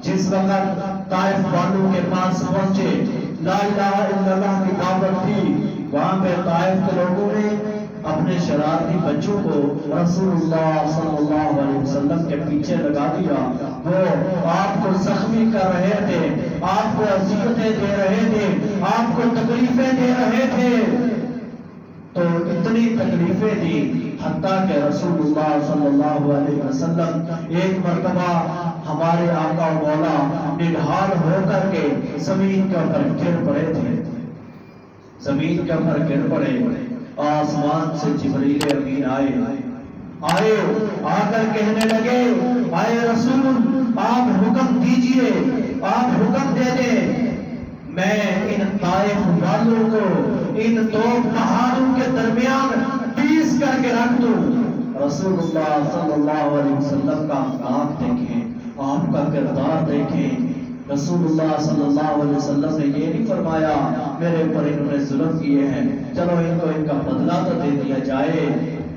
جس وقت طائف والوں کے پاس پہنچے، لا الہ الا اللہ کی دعوت تھی، وہاں پہ طائف کے لوگوں نے اپنے شرارتی بچوں کو رسول اللہ صلی اللہ علیہ وسلم کے پیچھے لگا دیا۔ وہ آپ کو زخمی کر رہے تھے، آپ کو اذیتیں دے رہے تھے، آپ کو تکلیفیں دے رہے تھے، تو اتنی تکلیفیں دی حتیٰ کہ رسول اللہ صلی اللہ علیہ وسلم ایک مرتبہ ہمارے آقا و مولا نڈھال ہو کر کے زمین کے اوپر گر پڑے تھے، زمین کے اوپر گر پڑے۔ آسمان سے جبریل امین آئے، آ کر کہنے لگے، آئے رسول آپ حکم دیجئے، آپ حکم دے دیں، میں ان طائف والوں کو ان دو پہاڑوں کے درمیان پیس کر کے رکھ دوں۔ رسول اللہ صلی اللہ علیہ وسلم کا اخلاق دیکھیں، آپ کا کردار دیکھیں۔ رسول اللہ صلی اللہ علیہ وسلم نے یہ نہیں فرمایا میرے اوپر انہوں نے ظلم کیے ہیں، چلو ان کو ان کا بدلہ تو دے دیا جائے۔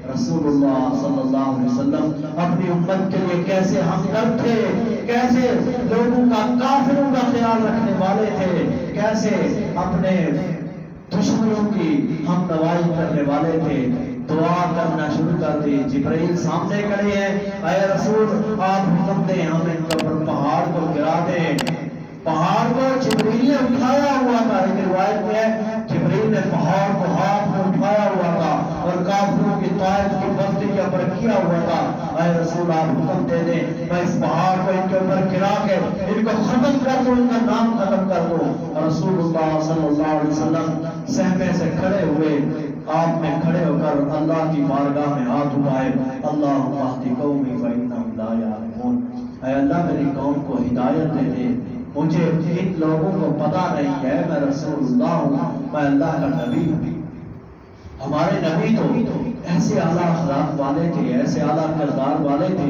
رسول اللہ صلی اللہ علیہ وسلم اپنی امت کے لیے کیسے ہمدرد تھے، کیسے لوگوں کا، کافروں کا خیال رکھنے والے تھے، کیسے اپنے دشمنوں کی ہم نوائی کرنے والے تھے۔ دعا کرنا شروع کر دی، جبرائیل سامنے کھڑے ہیں، اے رسول آپ حکم دیں ہم ان کے اوپر پہاڑ کو گرا دیں۔ پہاڑ کو جبرائیل نے اٹھایا ہوا تھا، ایک روایت میں ہے جبرائیل نے پہاڑ کو ہاتھ میں اٹھایا ہوا تھا اور کافروں کی طائف کی بستی کے اوپر کیا ہوا تھا۔ اے رسول آپ حکم دے دیں میں اس پہاڑ کو ان کے اوپر گرا کے ان کو ختم کر دوں، ان کا نام ختم کر دوں۔ رسول اللہ صلی اللہ علیہ وسلم صحبے سے کھڑے ہوئے، آپ نے کھڑے ہو کر اللہ کی بارگاہ میں ہاتھ اٹھائے، اللہم اہد قومی فانہم لا یعلمون، اے اللہ میری قوم کو ہدایت دے دے، مجھے ان لوگوں کو پتہ نہیں ہے میں رسول اللہ ہوں، میں اللہ کا نبی ہوں۔ ہمارے نبی تو ایسے اعلیٰ اخلاق والے تھے، ایسے اعلیٰ کردار والے تھے